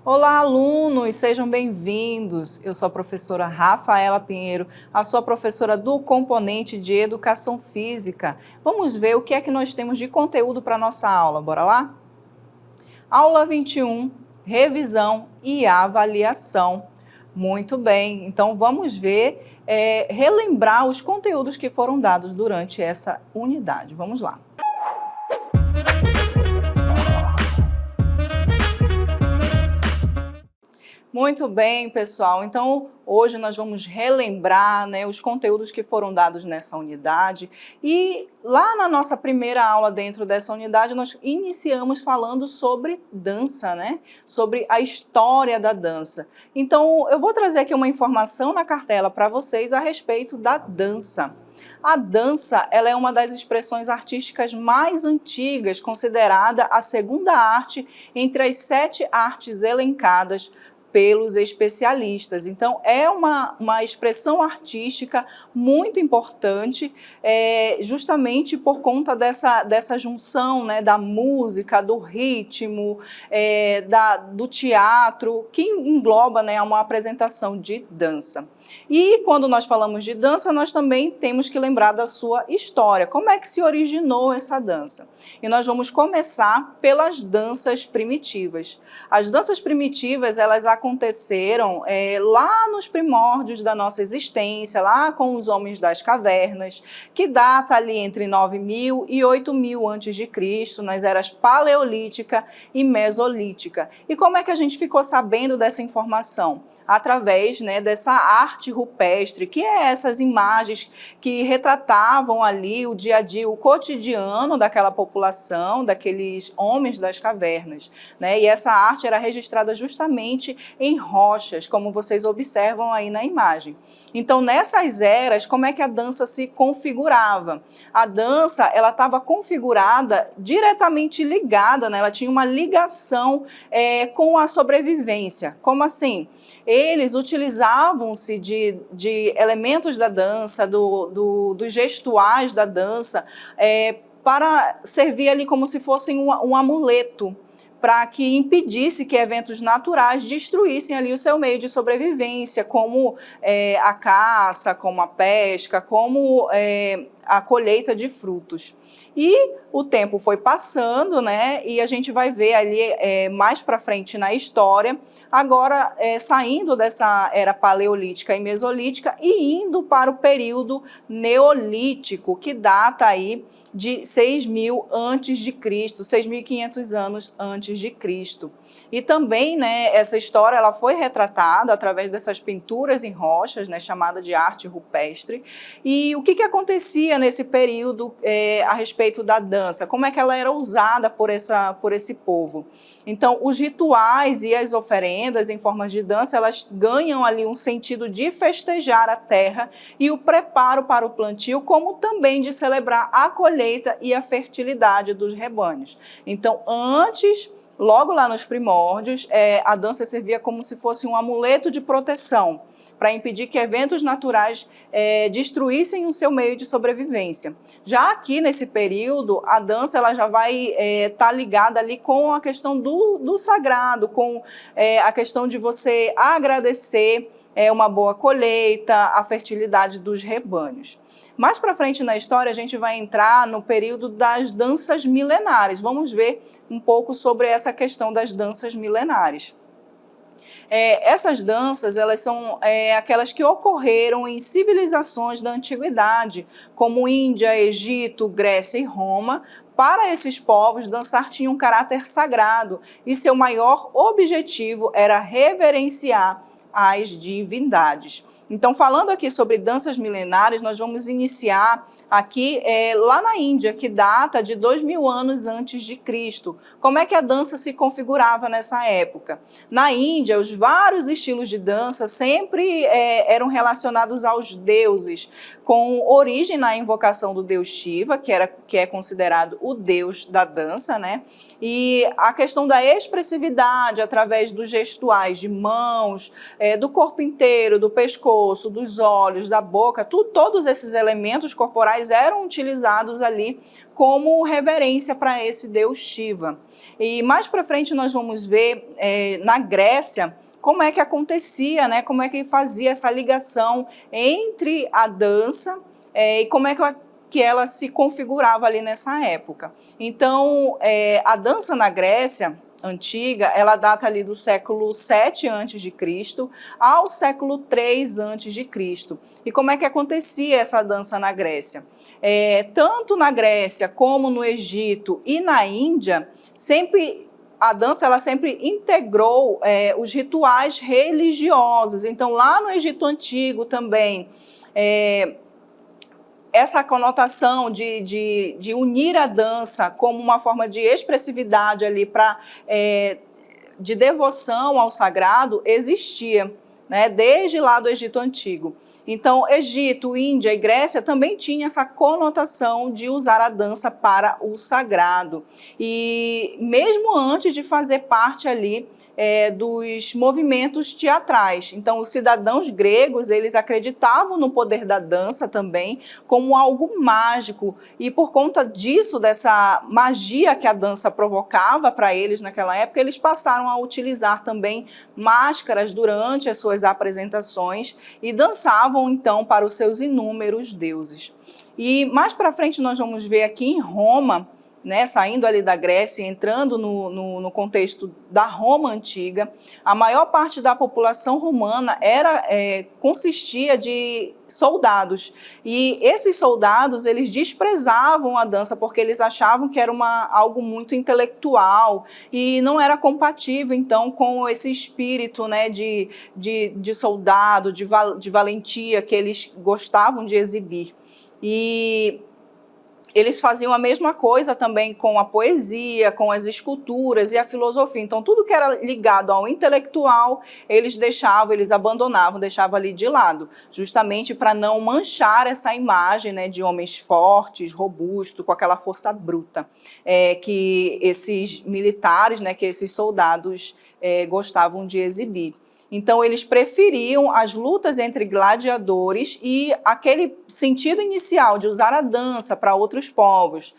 Olá, alunos, sejam bem-vindos. Eu sou a professora Rafaela Pinheiro, a sua professora do componente de Educação Física. Vamos ver o que é que nós temos de conteúdo para a nossa aula, bora lá? Aula 21, revisão e avaliação. Muito bem, então vamos ver, relembrar os conteúdos que foram dados durante essa unidade. Vamos lá. Muito bem, pessoal. Então, hoje nós vamos relembrar, os conteúdos que foram dados nessa unidade. E lá na nossa primeira aula dentro dessa unidade, nós iniciamos falando sobre dança, sobre a história da dança. Então, eu vou trazer aqui uma informação na cartela para vocês a respeito da dança. A dança, ela é uma das expressões artísticas mais antigas, considerada a segunda arte entre as 7 artes elencadas pelos especialistas. Então, é uma expressão artística muito importante, justamente por conta dessa junção, da música, do ritmo, do teatro, que engloba, uma apresentação de dança. E quando nós falamos de dança, nós também temos que lembrar da sua história. Como é que se originou essa dança? E nós vamos começar pelas danças primitivas. As danças primitivas, elas aconteceram lá nos primórdios da nossa existência, lá com os homens das cavernas, que data ali entre 9.000 e 8.000 a.C., nas eras paleolítica e mesolítica. E como é que a gente ficou sabendo dessa informação? Através dessa arte rupestre, que é essas imagens que retratavam ali o dia a dia, o cotidiano daquela população, daqueles homens das cavernas. E essa arte era registrada justamente em rochas, como vocês observam aí na imagem. Então, nessas eras, como é que a dança se configurava? A dança, ela estava configurada, diretamente ligada, ela tinha uma ligação com a sobrevivência. Como assim? Eles utilizavam-se de elementos da dança, dos gestuais da dança, para servir ali como se fossem um amuleto, para que impedisse que eventos naturais destruíssem ali o seu meio de sobrevivência, como a caça, como a pesca, como a colheita de frutos. E o tempo foi passando, e a gente vai ver ali mais para frente na história, agora saindo dessa era paleolítica e mesolítica e indo para o período neolítico, que data aí de 6.000 antes de Cristo, 6.500 anos antes de Cristo. E também, essa história ela foi retratada através dessas pinturas em rochas, chamada de arte rupestre. E o que acontecia nesse período a respeito da dança? Como é que ela era usada por esse povo? Então, os rituais e as oferendas em formas de dança, elas ganham ali um sentido de festejar a terra e o preparo para o plantio, como também de celebrar a colheita e a fertilidade dos rebanhos. Então, logo lá nos primórdios, a dança servia como se fosse um amuleto de proteção, para impedir que eventos naturais destruíssem o seu meio de sobrevivência. Já aqui nesse período, a dança ela já vai estar ligada ali com a questão do sagrado, com a questão de você agradecer uma boa colheita, a fertilidade dos rebanhos. Mais para frente na história, a gente vai entrar no período das danças milenares. Vamos ver um pouco sobre essa questão das danças milenares. Essas danças, elas são aquelas que ocorreram em civilizações da antiguidade, como Índia, Egito, Grécia e Roma. Para esses povos, dançar tinha um caráter sagrado e seu maior objetivo era reverenciar as divindades. Então, falando aqui sobre danças milenares, nós vamos iniciar aqui lá na Índia, que data de 2.000 anos antes de Cristo. Como é que a dança se configurava nessa época? Na Índia, os vários estilos de dança sempre eram relacionados aos deuses, com origem na invocação do deus Shiva, que é considerado o deus da dança, E a questão da expressividade através dos gestuais de mãos, do corpo inteiro, do pescoço, pescoço, dos olhos, da boca, todos esses elementos corporais eram utilizados ali como reverência para esse deus Shiva. E mais para frente nós vamos ver na Grécia como é que acontecia, né? Como é que fazia essa ligação entre a dança e como é que ela se configurava ali nessa época. Então, a dança na Grécia antiga, ela data ali do século 7 a.C. ao século 3 a.C. E como é que acontecia essa dança na Grécia? Tanto na Grécia como no Egito e na Índia, a dança ela sempre integrou os rituais religiosos. Então, lá no Egito Antigo também, essa conotação de unir a dança como uma forma de expressividade ali de devoção ao sagrado existia, né, desde lá do Egito Antigo. Então, Egito, Índia e Grécia também tinham essa conotação de usar a dança para o sagrado. E mesmo antes de fazer parte ali dos movimentos teatrais. Então, os cidadãos gregos, eles acreditavam no poder da dança também como algo mágico. E por conta disso, dessa magia que a dança provocava para eles naquela época, eles passaram a utilizar também máscaras durante as suas apresentações e dançavam então para os seus inúmeros deuses. E mais para frente nós vamos ver aqui em Roma, né, saindo ali da Grécia e entrando no contexto da Roma antiga, a maior parte da população romana consistia de soldados. E esses soldados, eles desprezavam a dança porque eles achavam que era algo muito intelectual e não era compatível, então, com esse espírito, né, de soldado, de valentia que eles gostavam de exibir. E eles faziam a mesma coisa também com a poesia, com as esculturas e a filosofia. Então, tudo que era ligado ao intelectual, eles abandonavam, deixavam ali de lado, justamente para não manchar essa imagem, né, de homens fortes, robustos, com aquela força bruta que esses militares, né, que esses soldados gostavam de exibir. Então, eles preferiam as lutas entre gladiadores e aquele sentido inicial de usar a dança para outros povos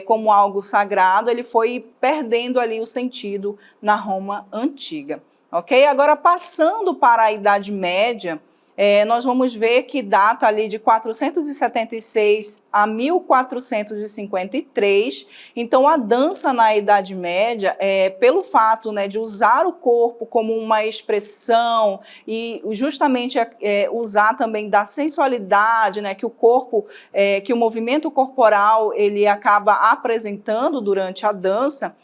como algo sagrado, ele foi perdendo ali o sentido na Roma antiga. Ok? Agora, passando para a Idade Média, nós vamos ver que data ali de 476 a 1453. Então, a dança na Idade Média, pelo fato, né, de usar o corpo como uma expressão e justamente usar também da sensualidade, né, que o corpo, que o movimento corporal ele acaba apresentando durante a dança,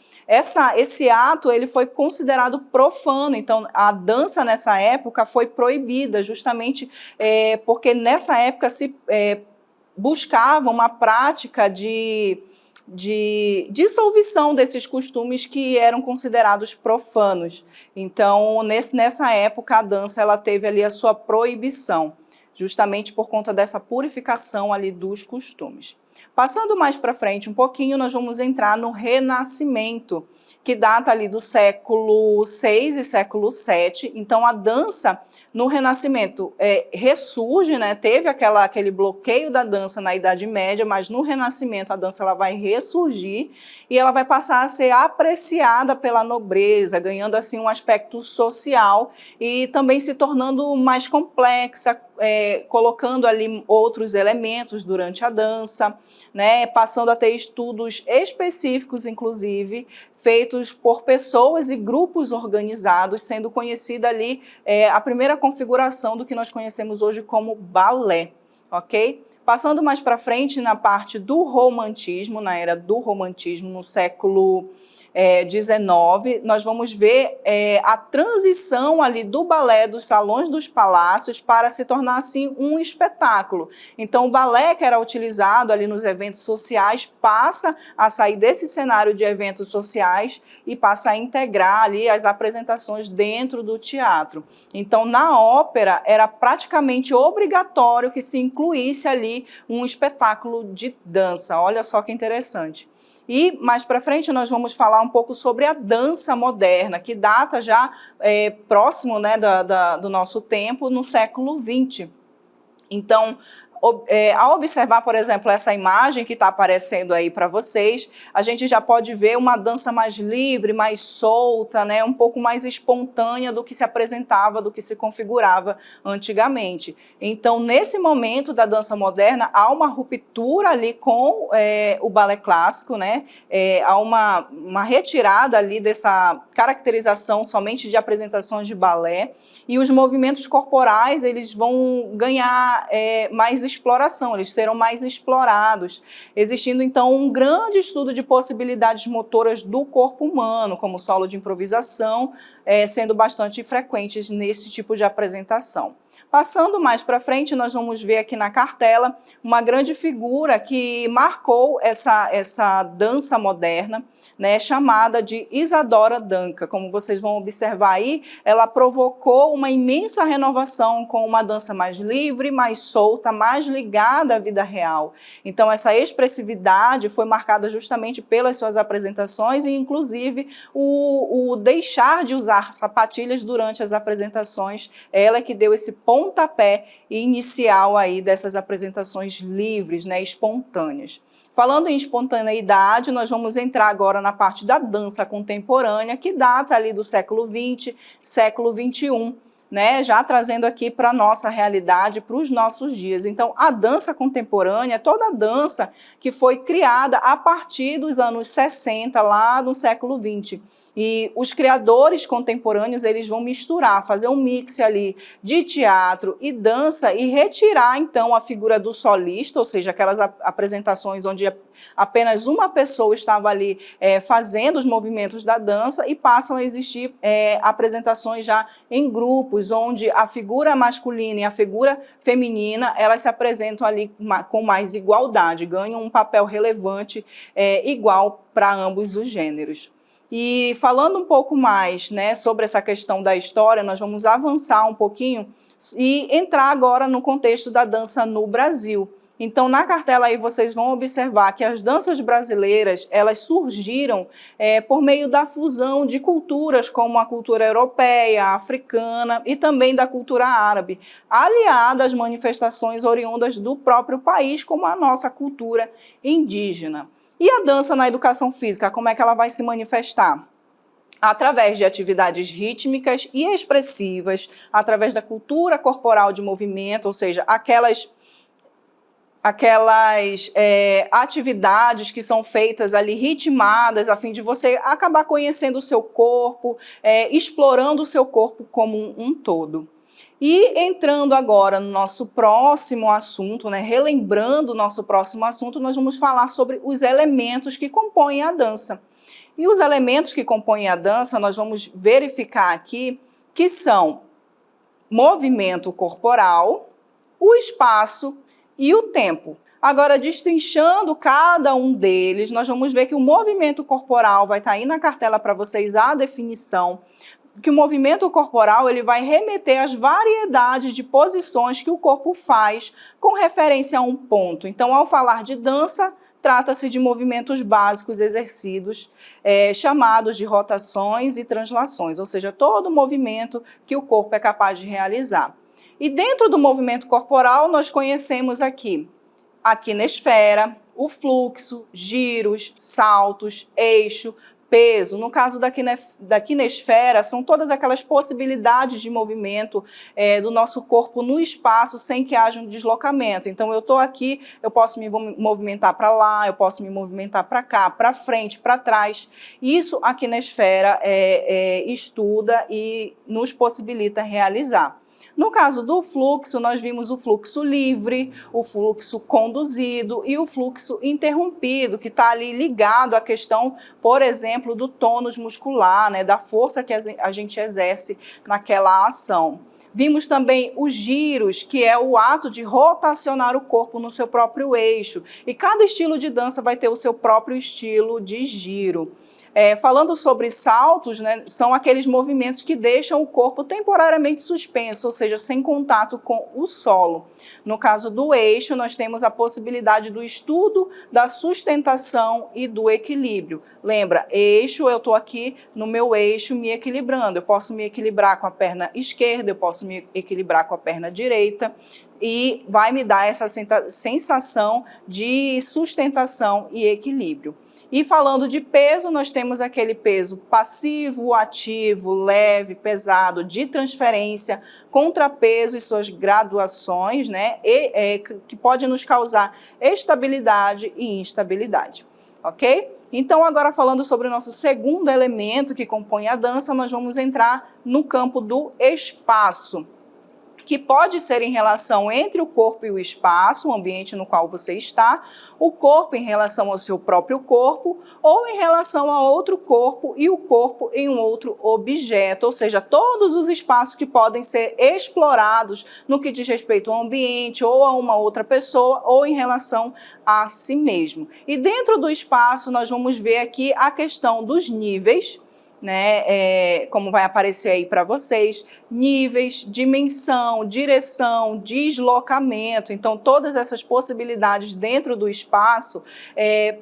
esse ato ele foi considerado profano. Então, a dança nessa época foi proibida, justamente porque nessa época se buscava uma prática de dissolução desses costumes que eram considerados profanos. Então, nessa época, a dança ela teve ali a sua proibição, justamente por conta dessa purificação ali dos costumes. Passando mais para frente um pouquinho, nós vamos entrar no Renascimento, que data ali do século VI e século VII. Então, a dança no Renascimento ressurge, né? Teve aquele bloqueio da dança na Idade Média, mas no Renascimento a dança ela vai ressurgir e ela vai passar a ser apreciada pela nobreza, ganhando assim um aspecto social e também se tornando mais complexa, colocando ali outros elementos durante a dança, né, passando a ter estudos específicos, inclusive, feitos por pessoas e grupos organizados, sendo conhecida ali a primeira configuração do que nós conhecemos hoje como balé, ok? Passando mais para frente na parte do romantismo, na era do romantismo, no século XIX, nós vamos ver a transição ali do balé dos salões dos palácios para se tornar assim um espetáculo. Então o balé que era utilizado ali nos eventos sociais passa a sair desse cenário de eventos sociais e passa a integrar ali as apresentações dentro do teatro. Então na ópera era praticamente obrigatório que se incluísse ali um espetáculo de dança. Olha só que interessante. E mais para frente nós vamos falar um pouco sobre a dança moderna, que data já próximo, né, do nosso tempo, no século XX. Então, ao observar, por exemplo, essa imagem que está aparecendo aí para vocês, a gente já pode ver uma dança mais livre, mais solta, né, um pouco mais espontânea do que se apresentava, do que se configurava antigamente. Então, nesse momento da dança moderna, há uma ruptura ali com o balé clássico, né? Há uma retirada ali dessa caracterização somente de apresentações de balé, e os movimentos corporais eles vão ganhar mais exploração, eles serão mais explorados, existindo então um grande estudo de possibilidades motoras do corpo humano, como solo de improvisação, sendo bastante frequentes nesse tipo de apresentação. Passando mais para frente, nós vamos ver aqui na cartela uma grande figura que marcou essa dança moderna, né, chamada de Isadora Duncan. Como vocês vão observar aí, ela provocou uma imensa renovação com uma dança mais livre, mais solta, mais ligada à vida real. Então, essa expressividade foi marcada justamente pelas suas apresentações e, inclusive, o deixar de usar sapatilhas durante as apresentações, ela que deu esse pontapé inicial aí dessas apresentações livres, né, espontâneas. Falando em espontaneidade, nós vamos entrar agora na parte da dança contemporânea, que data ali do século XX, século XXI, né, já trazendo aqui para a nossa realidade, para os nossos dias. Então, a dança contemporânea é toda a dança que foi criada a partir dos anos 60, lá no século XX. E os criadores contemporâneos, eles vão misturar, fazer um mix ali de teatro e dança e retirar, então, a figura do solista, ou seja, aquelas apresentações onde apenas uma pessoa estava ali fazendo os movimentos da dança, e passam a existir apresentações já em grupos, onde a figura masculina e a figura feminina, elas se apresentam ali com mais igualdade, ganham um papel relevante igual para ambos os gêneros. E falando um pouco mais, né, sobre essa questão da história, nós vamos avançar um pouquinho e entrar agora no contexto da dança no Brasil. Então, na cartela aí vocês vão observar que as danças brasileiras, elas surgiram por meio da fusão de culturas, como a cultura europeia, africana e também da cultura árabe, aliada às manifestações oriundas do próprio país, como a nossa cultura indígena. E a dança na educação física, como é que ela vai se manifestar? Através de atividades rítmicas e expressivas, através da cultura corporal de movimento, ou seja, aquelas atividades que são feitas ali ritmadas, a fim de você acabar conhecendo o seu corpo, explorando o seu corpo como um todo. E entrando agora no nosso próximo assunto, né, relembrando o nosso próximo assunto, nós vamos falar sobre os elementos que compõem a dança. E os elementos que compõem a dança, nós vamos verificar aqui que são movimento corporal, o espaço e o tempo. Agora, destrinchando cada um deles, nós vamos ver que o movimento corporal vai estar aí na cartela para vocês a definição, que o movimento corporal ele vai remeter às variedades de posições que o corpo faz com referência a um ponto. Então, ao falar de dança, trata-se de movimentos básicos exercidos, chamados de rotações e translações, ou seja, todo movimento que o corpo é capaz de realizar. E dentro do movimento corporal, nós conhecemos aqui a quinesfera, o fluxo, giros, saltos, eixo, peso. No caso da quinesfera, são todas aquelas possibilidades de movimento do nosso corpo no espaço sem que haja um deslocamento. Então, eu estou aqui, eu posso me movimentar para lá, eu posso me movimentar para cá, para frente, para trás. Isso a quinesfera estuda e nos possibilita realizar. No caso do fluxo, nós vimos o fluxo livre, o fluxo conduzido e o fluxo interrompido, que está ali ligado à questão, por exemplo, do tônus muscular, né, da força que a gente exerce naquela ação. Vimos também os giros, que é o ato de rotacionar o corpo no seu próprio eixo. E cada estilo de dança vai ter o seu próprio estilo de giro. Falando sobre saltos, né, são aqueles movimentos que deixam o corpo temporariamente suspenso, ou seja, sem contato com o solo. No caso do eixo, nós temos a possibilidade do estudo da sustentação e do equilíbrio. Lembra, eixo, eu estou aqui no meu eixo me equilibrando. Eu posso me equilibrar com a perna esquerda, eu posso me equilibrar com a perna direita, e vai me dar essa sensação de sustentação e equilíbrio. E falando de peso, nós temos aquele peso passivo, ativo, leve, pesado, de transferência, contrapeso e suas graduações, né, que pode nos causar estabilidade e instabilidade, ok? Então, agora falando sobre o nosso segundo elemento que compõe a dança, nós vamos entrar no campo do espaço, que pode ser em relação entre o corpo e o espaço, o ambiente no qual você está, o corpo em relação ao seu próprio corpo, ou em relação a outro corpo e o corpo em um outro objeto, ou seja, todos os espaços que podem ser explorados no que diz respeito ao ambiente ou a uma outra pessoa ou em relação a si mesmo. E dentro do espaço nós vamos ver aqui a questão dos níveis, né, como vai aparecer aí para vocês, níveis, dimensão, direção, deslocamento. Então, todas essas possibilidades dentro do espaço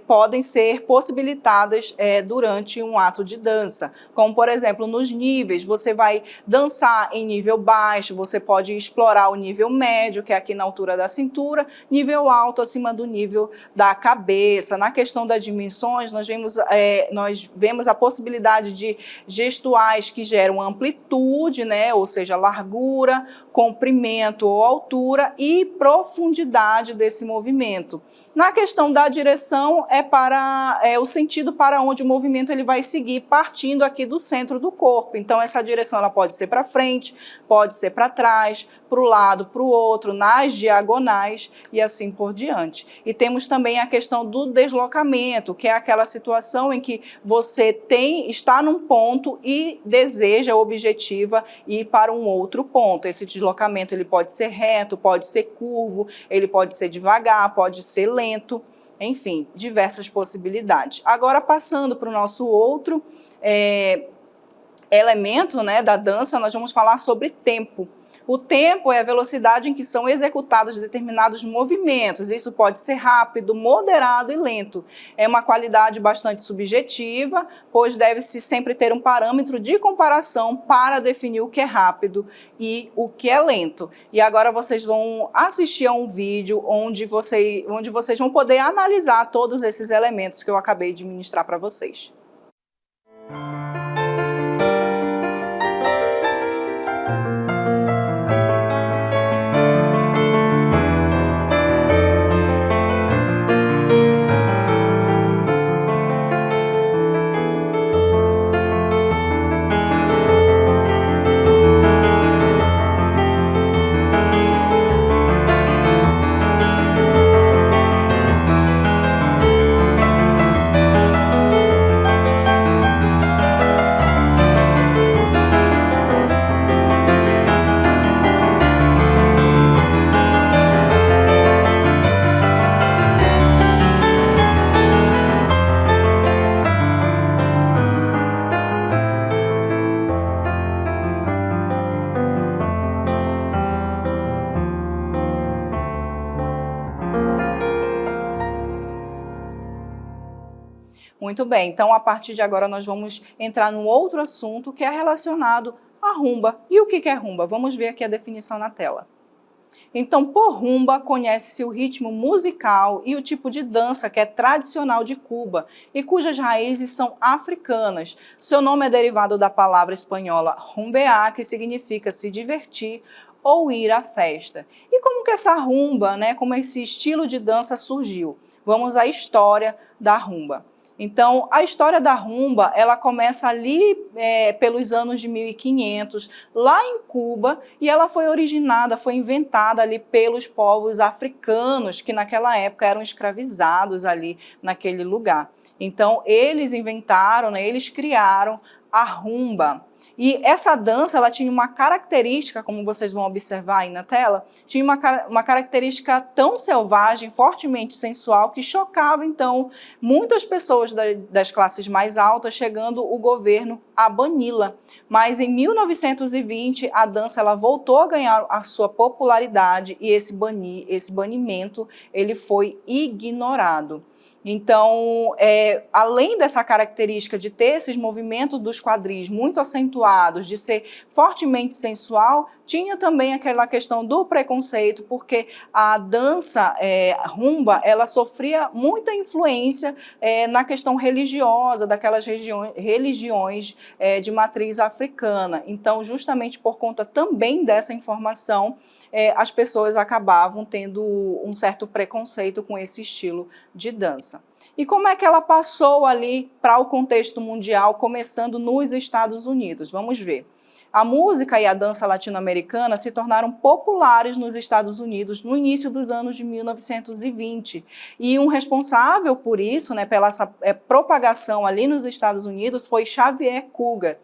podem ser possibilitadas durante um ato de dança. Como, por exemplo, nos níveis, você vai dançar em nível baixo, você pode explorar o nível médio, que é aqui na altura da cintura, nível alto, acima do nível da cabeça. Na questão das dimensões, nós vemos a possibilidade de gestuais que geram amplitude, né, ou seja, largura, comprimento ou altura e profundidade desse movimento. Na questão da direção, é o sentido para onde o movimento ele vai seguir, partindo aqui do centro do corpo. Então, essa direção ela pode ser para frente, pode ser para trás, para o lado, para o outro, nas diagonais e assim por diante. E temos também a questão do deslocamento, que é aquela situação em que você está num ponto e deseja, objetiva, ir para um outro ponto. Esse deslocamento ele pode ser reto, pode ser curvo, ele pode ser devagar, pode ser lento, enfim, diversas possibilidades. Agora, passando para o nosso outro elemento, né, da dança, nós vamos falar sobre tempo. O tempo é a velocidade em que são executados determinados movimentos. Isso pode ser rápido, moderado e lento. É uma qualidade bastante subjetiva, pois deve-se sempre ter um parâmetro de comparação para definir o que é rápido e o que é lento. E agora vocês vão assistir a um vídeo onde vocês vão poder analisar todos esses elementos que eu acabei de ministrar para vocês. Muito bem, então a partir de agora nós vamos entrar num outro assunto que é relacionado à rumba. E o que é rumba? Vamos ver aqui a definição na tela. Então, por rumba, conhece-se o ritmo musical e o tipo de dança que é tradicional de Cuba e cujas raízes são africanas. Seu nome é derivado da palavra espanhola rumbear, que significa se divertir ou ir à festa. E como que essa rumba, né, como esse estilo de dança surgiu? Vamos à história da rumba. Então, a história da rumba, ela começa ali pelos anos de 1500, lá em Cuba, e ela foi originada, foi inventada ali pelos povos africanos, que naquela época eram escravizados ali naquele lugar. Então, eles inventaram, né, eles criaram a rumba. E essa dança, ela tinha uma característica, como vocês vão observar aí na tela, tinha uma característica tão selvagem, fortemente sensual, que chocava, então, muitas pessoas das classes mais altas, chegando o governo a bani-la. Mas em 1920, a dança ela voltou a ganhar a sua popularidade e esse banimento ele foi ignorado. Então, além dessa característica de ter esses movimentos dos quadris muito acentuados, de ser fortemente sensual, tinha também aquela questão do preconceito, porque a dança rumba, ela sofria muita influência na questão religiosa, daquelas religiões de matriz africana. Então, justamente por conta também dessa informação, as pessoas acabavam tendo um certo preconceito com esse estilo de dança. E como é que ela passou ali para o contexto mundial, começando nos Estados Unidos? Vamos ver. A música e a dança latino-americana se tornaram populares nos Estados Unidos no início dos anos de 1920. E um responsável por isso, né, pela essa propagação ali nos Estados Unidos, foi Xavier Cugat.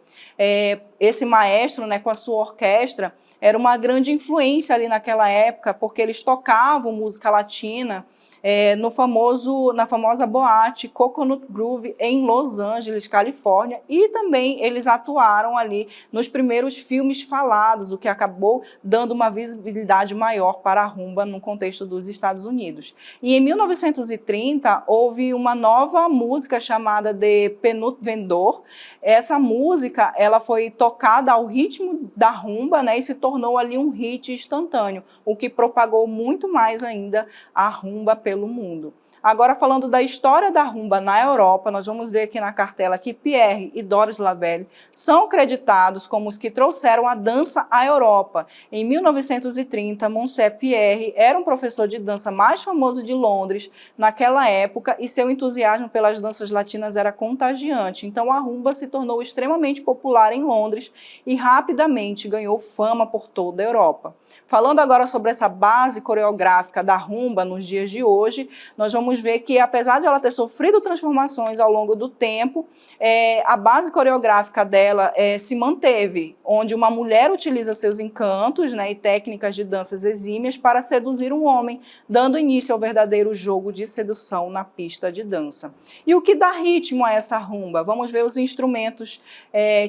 Esse maestro, né, com a sua orquestra, era uma grande influência ali naquela época, porque eles tocavam música latina na famosa boate Coconut Grove em Los Angeles, Califórnia, e também eles atuaram ali nos primeiros filmes falados, o que acabou dando uma visibilidade maior para a rumba no contexto dos Estados Unidos. E em 1930 houve uma nova música chamada de Penut Vendor. Essa música ela foi tocada ao ritmo da rumba, né, e se tornou ali um hit instantâneo, o que propagou muito mais ainda a rumba pelo mundo. Agora, falando da história da rumba na Europa, nós vamos ver aqui na cartela que Pierre e Doris Lavelle são creditados como os que trouxeram a dança à Europa. Em 1930, Monsieur Pierre era um professor de dança mais famoso de Londres naquela época e seu entusiasmo pelas danças latinas era contagiante. Então, a rumba se tornou extremamente popular em Londres e rapidamente ganhou fama por toda a Europa. Falando agora sobre essa base coreográfica da rumba nos dias de hoje, nós vamos ver que, apesar de ela ter sofrido transformações ao longo do tempo, a base coreográfica dela se manteve, onde uma mulher utiliza seus encantos, né, e técnicas de danças exímias para seduzir um homem, dando início ao verdadeiro jogo de sedução na pista de dança. E o que dá ritmo a essa rumba? Vamos ver os instrumentos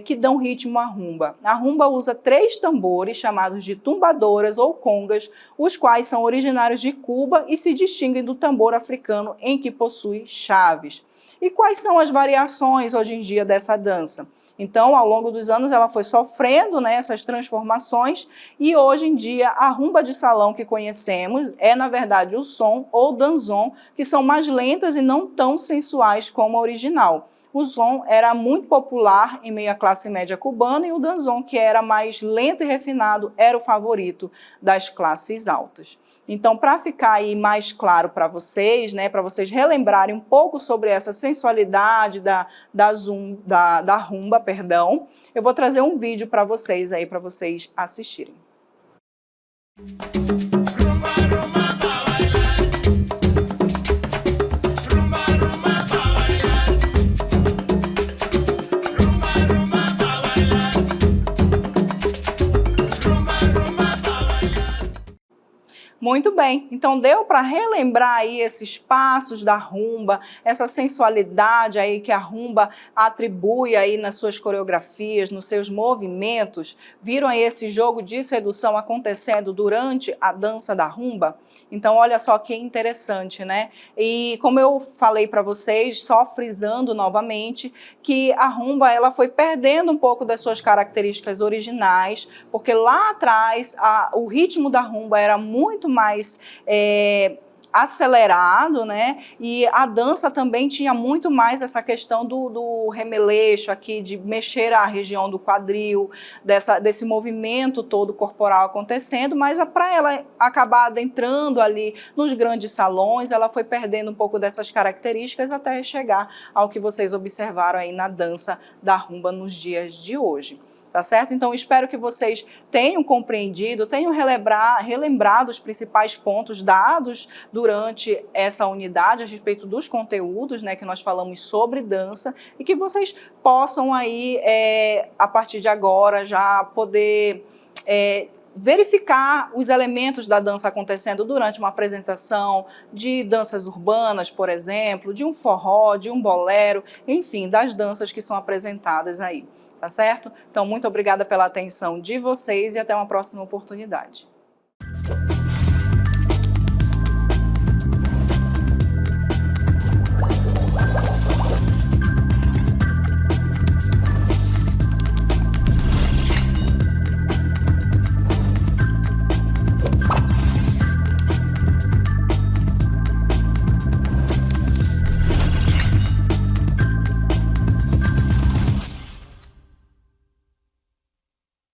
que dão ritmo à rumba. A rumba usa 3 tambores, chamados de tumbadoras ou congas, os quais são originários de Cuba e se distinguem do tambor africano, em que possui chaves. E quais são as variações hoje em dia dessa dança? Então, ao longo dos anos, ela foi sofrendo, né, essas transformações e hoje em dia a rumba de salão que conhecemos é, na verdade, o son ou danzon, que são mais lentas e não tão sensuais como a original. O son era muito popular em meio à classe média cubana e o danzon, que era mais lento e refinado, era o favorito das classes altas. Então, para ficar aí mais claro para vocês, né, para vocês relembrarem um pouco sobre essa sensualidade da rumba, perdão, eu vou trazer um vídeo para vocês aí, para vocês assistirem. Muito bem, então deu para relembrar aí esses passos da rumba, essa sensualidade aí que a rumba atribui aí nas suas coreografias, nos seus movimentos. Viram aí esse jogo de sedução acontecendo durante a dança da rumba? Então olha só que interessante, né? E como eu falei para vocês, só frisando novamente, que a rumba ela foi perdendo um pouco das suas características originais, porque lá atrás o ritmo da rumba era muito mais acelerado, né? E a dança também tinha muito mais essa questão do remeleixo aqui, de mexer a região do quadril, desse movimento todo corporal acontecendo, mas para ela acabar adentrando ali nos grandes salões, ela foi perdendo um pouco dessas características até chegar ao que vocês observaram aí na dança da rumba nos dias de hoje. tá certo? Então, espero que vocês tenham compreendido, tenham relembrado os principais pontos dados durante essa unidade a respeito dos conteúdos, né, que nós falamos sobre dança, e que vocês possam aí, a partir de agora, já poder verificar os elementos da dança acontecendo durante uma apresentação de danças urbanas, por exemplo, de um forró, de um bolero, enfim, das danças que são apresentadas aí, tá certo? Então, muito obrigada pela atenção de vocês e até uma próxima oportunidade.